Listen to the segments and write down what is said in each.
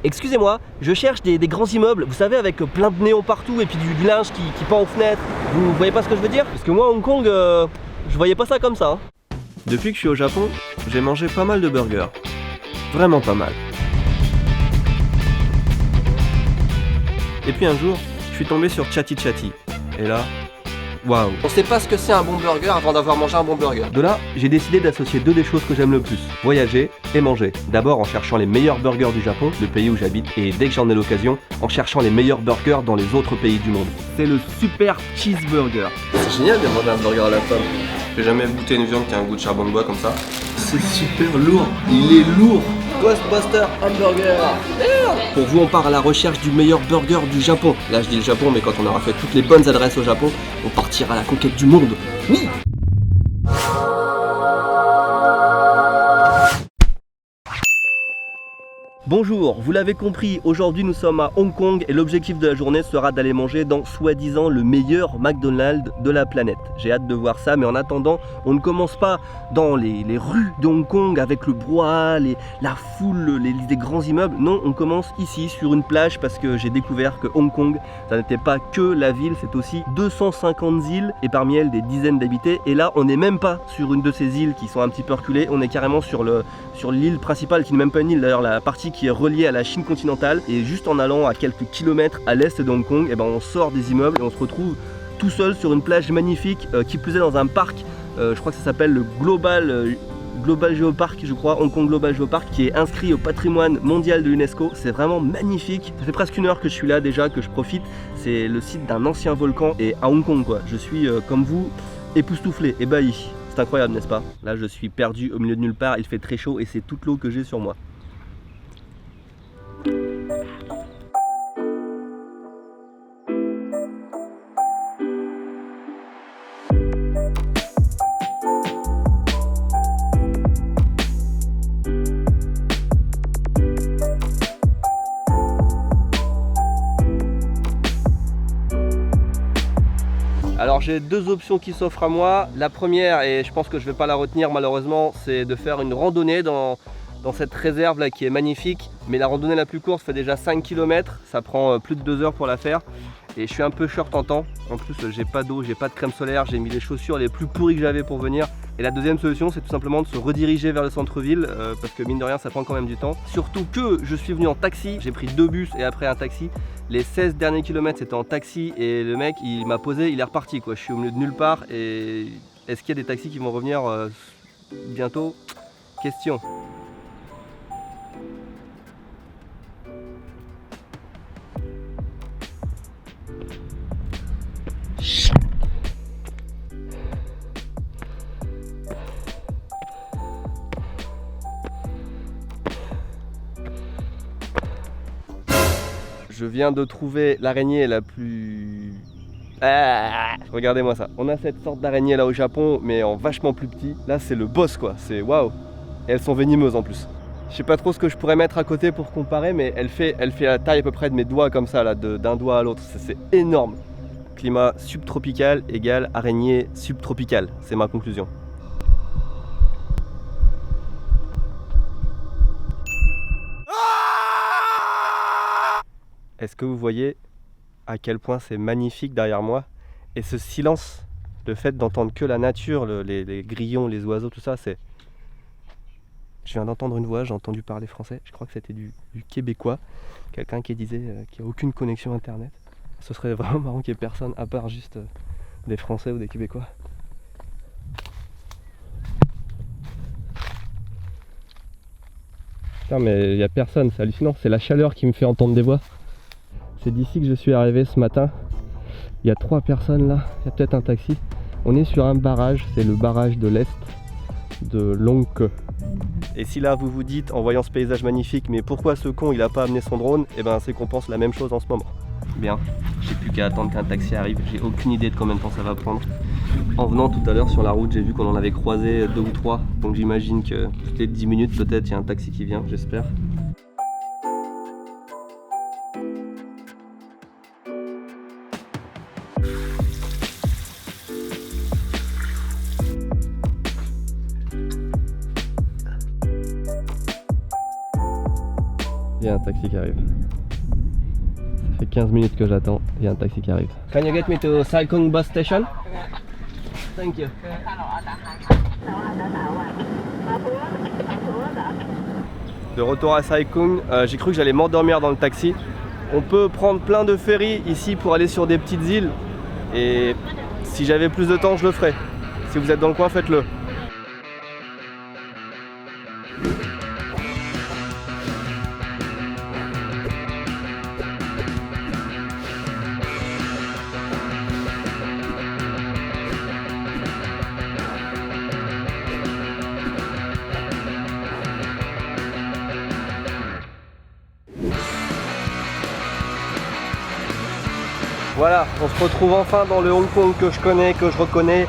Excusez-moi, je cherche des grands immeubles, vous savez, avec plein de néons partout et puis du linge qui pend aux fenêtres. Vous voyez pas ce que je veux dire? Parce que moi, à Hong Kong, je voyais pas ça comme ça. Depuis que je suis au Japon, j'ai mangé pas mal de burgers. Vraiment pas mal. Et puis un jour, je suis tombé sur Chatty Chatty. Et là, waouh. On sait pas ce que c'est un bon burger avant d'avoir mangé un bon burger. De là, j'ai décidé d'associer deux des choses que j'aime le plus, voyager et manger. D'abord en cherchant les meilleurs burgers du Japon, le pays où j'habite, et dès que j'en ai l'occasion, en cherchant les meilleurs burgers dans les autres pays du monde. C'est le super cheeseburger. C'est génial de manger un burger à la pomme. J'ai jamais goûté une viande qui a un goût de charbon de bois comme ça. C'est super lourd, il est lourd. Ghostbuster Hamburger. Pour vous, on part à la recherche du meilleur burger du Japon. Là, je dis le Japon, mais quand on aura fait toutes les bonnes adresses au Japon, on partira à la conquête du monde. Oui. Bonjour, vous l'avez compris, aujourd'hui nous sommes à Hong Kong et l'objectif de la journée sera d'aller manger dans soi-disant le meilleur McDonald's de la planète. J'ai hâte de voir ça, mais en attendant, on ne commence pas dans les rues de Hong Kong avec le brouhaha, la foule, les grands immeubles. Non, on commence ici sur une plage parce que j'ai découvert que Hong Kong, ça n'était pas que la ville, c'est aussi 250 îles et parmi elles des dizaines d'habités. Et là, on n'est même pas sur une de ces îles qui sont un petit peu reculées, on est carrément sur l'île principale qui n'est même pas une île d'ailleurs, la partie qui est reliée à la Chine continentale, et juste en allant à quelques kilomètres à l'est de Hong Kong, et ben on sort des immeubles et on se retrouve tout seul sur une plage magnifique, qui plus est dans un parc, je crois que ça s'appelle le Global Geopark, je crois, Hong Kong Global Geopark, qui est inscrit au patrimoine mondial de l'UNESCO. C'est vraiment magnifique. Ça fait presque une heure que je suis là déjà, que je profite. C'est le site d'un ancien volcan et à Hong Kong quoi. Je suis comme vous, époustouflé, ébahi. C'est incroyable, n'est-ce pas? Là je suis perdu au milieu de nulle part, il fait très chaud et c'est toute l'eau que j'ai sur moi. Alors j'ai deux options qui s'offrent à moi. La première, et je pense que je ne vais pas la retenir malheureusement, c'est de faire une randonnée dans cette réserve là qui est magnifique. Mais la randonnée la plus courte fait déjà 5 km, ça prend plus de 2 heures pour la faire. Et je suis un peu short en temps. En plus j'ai pas d'eau, j'ai pas de crème solaire, j'ai mis les chaussures les plus pourries que j'avais pour venir. Et la deuxième solution, c'est tout simplement de se rediriger vers le centre-ville parce que mine de rien ça prend quand même du temps. Surtout que je suis venu en taxi, j'ai pris 2 bus et après un taxi. Les 16 derniers kilomètres c'était en taxi et le mec il m'a posé, il est reparti quoi. Je suis au milieu de nulle part et est-ce qu'il y a des taxis qui vont revenir bientôt? Question. Je viens de trouver l'araignée la plus... regardez-moi ça. On a cette sorte d'araignée là au Japon, mais en vachement plus petit. Là, c'est le boss quoi. C'est waouh. Et elles sont venimeuses en plus. Je sais pas trop ce que je pourrais mettre à côté pour comparer, mais elle fait la taille à peu près de mes doigts comme ça, là, d'un doigt à l'autre. C'est énorme. Climat subtropical égale araignée subtropicale. C'est ma conclusion. Est-ce que vous voyez à quel point c'est magnifique derrière moi? Et ce silence, le fait d'entendre que la nature, les grillons, les oiseaux, tout ça, c'est... Je viens d'entendre une voix, j'ai entendu parler français, je crois que c'était du québécois, quelqu'un qui disait qu'il n'y a aucune connexion internet. Ce serait vraiment marrant qu'il n'y ait personne à part juste des Français ou des Québécois. Putain mais il n'y a personne, c'est hallucinant, c'est la chaleur qui me fait entendre des voix. C'est d'ici que je suis arrivé ce matin. Il y a 3 personnes là, il y a peut-être un taxi. On est sur un barrage, c'est le barrage de l'Est de Long Ke. Et si là vous vous dites en voyant ce paysage magnifique, mais pourquoi ce con il a pas amené son drone? Et ben c'est qu'on pense la même chose en ce moment. Bien, j'ai plus qu'à attendre qu'un taxi arrive, j'ai aucune idée de combien de temps ça va prendre. En venant tout à l'heure sur la route, j'ai vu qu'on en avait croisé 2 ou 3, donc j'imagine que toutes les 10 minutes peut-être il y a un taxi qui vient, j'espère. Il y a un taxi qui arrive. Ça fait 15 minutes que j'attends, il y a un taxi qui arrive. Can you get me to Sai Kung bus station? Thank you. De retour à Sai Kung, j'ai cru que j'allais m'endormir dans le taxi. On peut prendre plein de ferries ici pour aller sur des petites îles. Et si j'avais plus de temps, je le ferais. Si vous êtes dans le coin, faites-le. Voilà, on se retrouve enfin dans le Hong Kong que je connais, que je reconnais,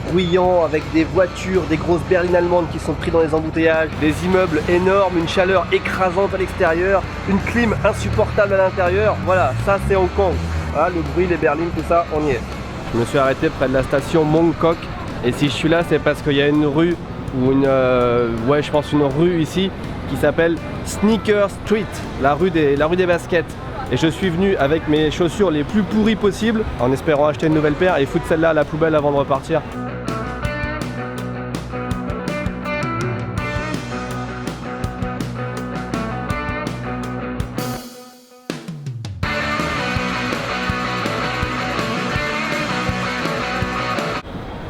bruyant, avec des voitures, des grosses berlines allemandes qui sont prises dans les embouteillages, des immeubles énormes, une chaleur écrasante à l'extérieur, une clim insupportable à l'intérieur. Voilà, ça c'est Hong Kong. Voilà, le bruit, les berlines, tout ça, on y est. Je me suis arrêté près de la station Mong Kok, et si je suis là, c'est parce qu'il y a une rue, ou ouais, je pense une rue ici, qui s'appelle Sneaker Street, la rue des baskets. Et je suis venu avec mes chaussures les plus pourries possibles, en espérant acheter une nouvelle paire et foutre celle-là à la poubelle avant de repartir.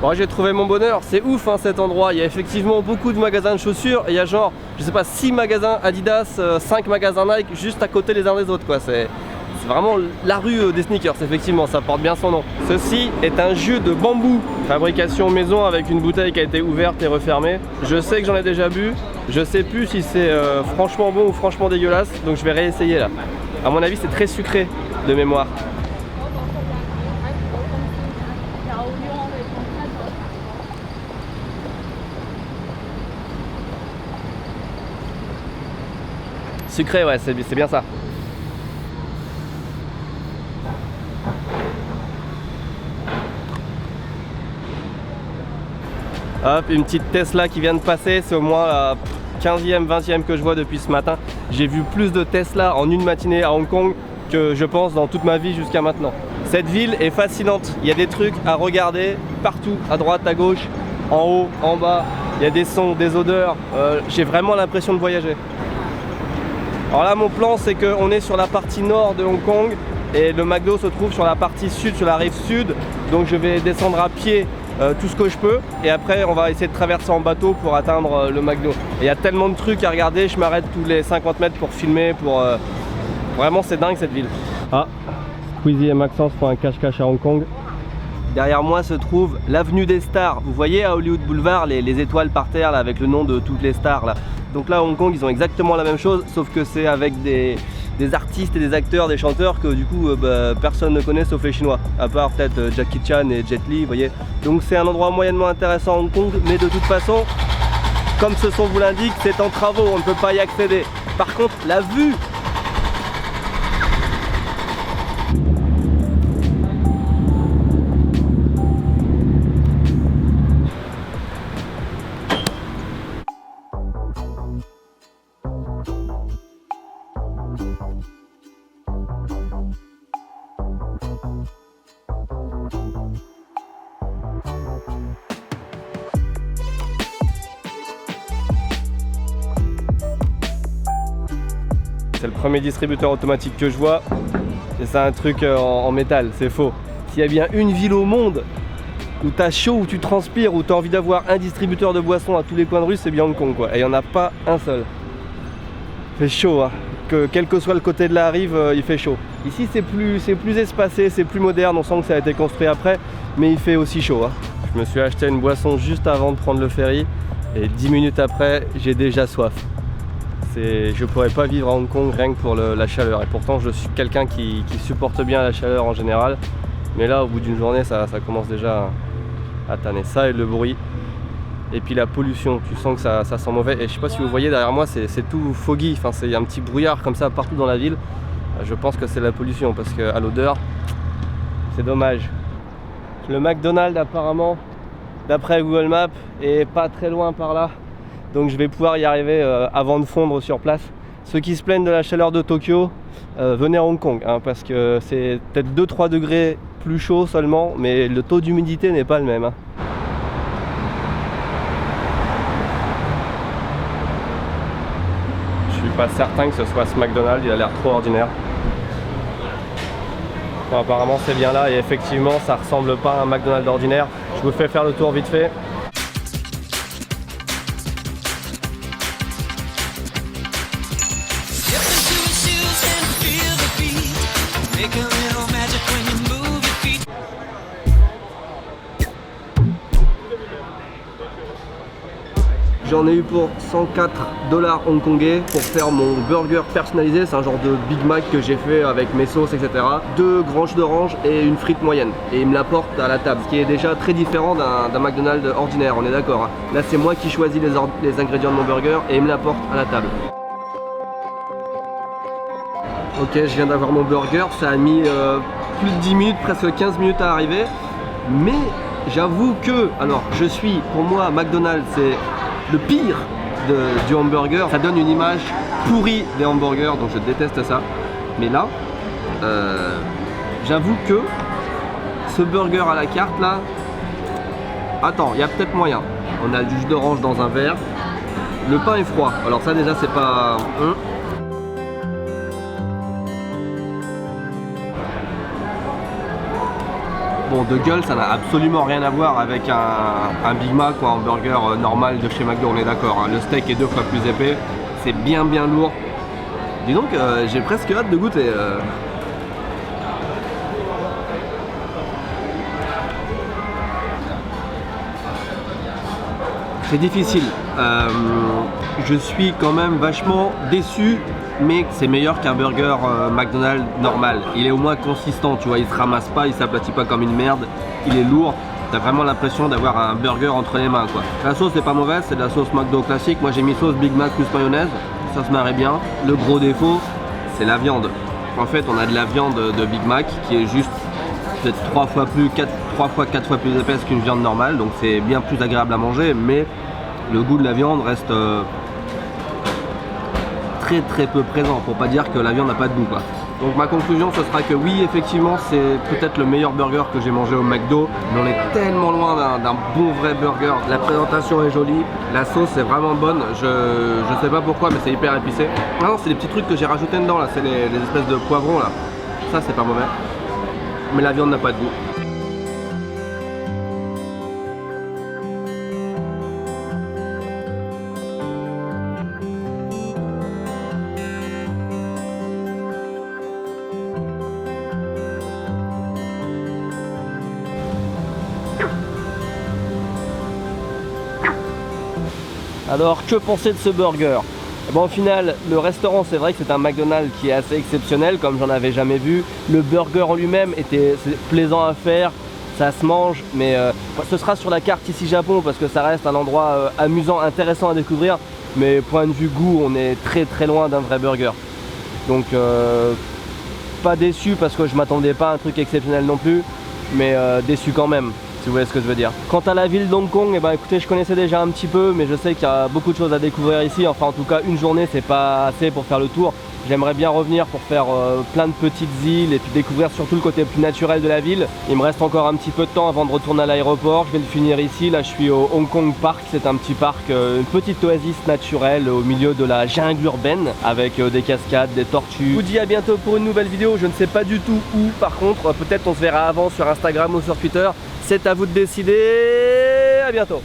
Bon, j'ai trouvé mon bonheur, c'est ouf hein, cet endroit, il y a effectivement beaucoup de magasins de chaussures et il y a genre, je sais pas, 6 magasins Adidas, 5 magasins Nike juste à côté les uns des autres quoi, c'est vraiment la rue des sneakers, effectivement, ça porte bien son nom. Ceci est un jus de bambou, fabrication maison avec une bouteille qui a été ouverte et refermée. Je sais que j'en ai déjà bu, je sais plus si c'est franchement bon ou franchement dégueulasse, donc je vais réessayer là. À mon avis c'est très sucré de mémoire. Sucré, ouais, c'est bien ça. Hop, une petite Tesla qui vient de passer, c'est au moins la 15e, 20e que je vois depuis ce matin. J'ai vu plus de Tesla en une matinée à Hong Kong que je pense dans toute ma vie jusqu'à maintenant. Cette ville est fascinante, il y a des trucs à regarder partout, à droite, à gauche, en haut, en bas. Il y a des sons, des odeurs, j'ai vraiment l'impression de voyager. Alors là mon plan c'est qu'on est sur la partie nord de Hong Kong et le McDo se trouve sur la partie sud, sur la rive sud. Donc je vais descendre à pied tout ce que je peux et après on va essayer de traverser en bateau pour atteindre le McDo. Et il y a tellement de trucs à regarder, je m'arrête tous les 50 mètres pour filmer, vraiment c'est dingue cette ville. Ah, Squeezie et Maxence font un cache-cache à Hong Kong. Derrière moi se trouve l'avenue des stars. Vous voyez à Hollywood Boulevard les étoiles par terre là, avec le nom de toutes les stars là. Donc là à Hong Kong ils ont exactement la même chose, sauf que c'est avec des artistes et des acteurs, des chanteurs que du coup personne ne connaît sauf les Chinois, à part peut-être Jackie Chan et Jet Li, vous voyez. Donc c'est un endroit moyennement intéressant à Hong Kong, mais de toute façon, comme ce son vous l'indique, c'est en travaux, on ne peut pas y accéder. Par contre, la vue, c'est le premier distributeur automatique que je vois et c'est un truc en métal, c'est faux. S'il y a bien une ville au monde où t'as chaud, où tu transpires, où t'as envie d'avoir un distributeur de boissons à tous les coins de rue, c'est bien Hong Kong quoi. Et il n'y en a pas un seul. Il fait chaud hein. Quel que soit le côté de la rive, il fait chaud. Ici c'est plus espacé, c'est plus moderne, on sent que ça a été construit après, mais il fait aussi chaud hein. Je me suis acheté une boisson juste avant de prendre le ferry et 10 minutes après, j'ai déjà soif. Je pourrais pas vivre à Hong Kong rien que pour la chaleur et pourtant je suis quelqu'un qui supporte bien la chaleur en général, mais là au bout d'une journée ça commence déjà à tanner. Ça et le bruit et puis la pollution, tu sens que ça sent mauvais et je sais pas si vous voyez derrière moi c'est tout foggy, enfin il y a un petit brouillard comme ça partout dans la ville. Je pense que c'est la pollution parce qu'à l'odeur c'est dommage. Le McDonald's apparemment d'après Google Maps est pas très loin par là. Donc je vais pouvoir y arriver avant de fondre sur place. Ceux qui se plaignent de la chaleur de Tokyo, venez à Hong Kong, hein, parce que c'est peut-être 2-3 degrés plus chaud seulement, mais le taux d'humidité n'est pas le même. Hein. Je suis pas certain que ce soit ce McDonald's, il a l'air trop ordinaire. Bon, apparemment c'est bien là et effectivement ça ressemble pas à un McDonald's ordinaire. Je vous fais faire le tour vite fait. J'en ai eu pour 104 $ hongkongais pour faire mon burger personnalisé. C'est un genre de Big Mac que j'ai fait avec mes sauces, etc. 2 tranches d'orange et une frite moyenne. Et il me l'apporte à la table, ce qui est déjà très différent d'un McDonald's ordinaire, on est d'accord. Là c'est moi qui choisis les ingrédients de mon burger et il me l'apporte à la table. Ok, je viens d'avoir mon burger, ça a mis plus de 10 minutes, presque 15 minutes à arriver. Mais j'avoue que, alors pour moi McDonald's c'est le pire du hamburger, ça donne une image pourrie des hamburgers, donc je déteste ça. Mais là, j'avoue que ce burger à la carte là, attends, il y a peut-être moyen. On a du jus d'orange dans un verre, le pain est froid, alors ça déjà c'est pas... Bon, de gueule, ça n'a absolument rien à voir avec un Big Mac ou un hamburger normal de chez McDo, on est d'accord. Hein. Le steak est 2 fois plus épais, c'est bien lourd. Dis donc, j'ai presque hâte de goûter. C'est difficile. Je suis quand même vachement déçu, mais c'est meilleur qu'un burger McDonald's normal. Il est au moins consistant, tu vois, il se ramasse pas, il s'aplatit pas comme une merde, il est lourd. T'as vraiment l'impression d'avoir un burger entre les mains, quoi. La sauce n'est pas mauvaise, c'est de la sauce McDo classique. Moi j'ai mis sauce Big Mac plus mayonnaise, ça se marrait bien. Le gros défaut, c'est la viande. En fait, on a de la viande de Big Mac qui est juste peut-être 3 fois 4 fois plus épaisse qu'une viande normale, donc c'est bien plus agréable à manger, mais le goût de la viande reste très peu présent, pour pas dire que la viande n'a pas de goût, quoi. Donc ma conclusion ce sera que oui, effectivement c'est peut-être le meilleur burger que j'ai mangé au McDo, mais on est tellement loin d'un bon vrai burger. La présentation est jolie, la sauce est vraiment bonne, je sais pas pourquoi mais c'est hyper épicé. Ah non, c'est les petits trucs que j'ai rajouté dedans là, c'est les espèces de poivrons là, ça c'est pas mauvais, mais la viande n'a pas de goût. Alors que penser de ce burger? Bon, au final, le restaurant, c'est vrai que c'est un McDonald's qui est assez exceptionnel, comme j'en avais jamais vu. Le burger en lui-même était plaisant à faire, ça se mange, mais ce sera sur la carte ici Japon parce que ça reste un endroit amusant, intéressant à découvrir. Mais point de vue goût, on est très loin d'un vrai burger. Donc pas déçu parce que je m'attendais pas à un truc exceptionnel non plus, mais déçu quand même. Si vous voyez ce que je veux dire. Quant à la ville d'Hong Kong, eh ben, écoutez, je connaissais déjà un petit peu, mais je sais qu'il y a beaucoup de choses à découvrir ici. Enfin, en tout cas, une journée, c'est pas assez pour faire le tour. J'aimerais bien revenir pour faire plein de petites îles et puis découvrir surtout le côté plus naturel de la ville. Il me reste encore un petit peu de temps avant de retourner à l'aéroport. Je vais le finir ici. Là, je suis au Hong Kong Park. C'est un petit parc, une petite oasis naturelle au milieu de la jungle urbaine avec des cascades, des tortues. Je vous dis à bientôt pour une nouvelle vidéo. Je ne sais pas du tout où. Par contre, peut-être on se verra avant sur Instagram ou sur Twitter. C'est à vous de décider. À bientôt.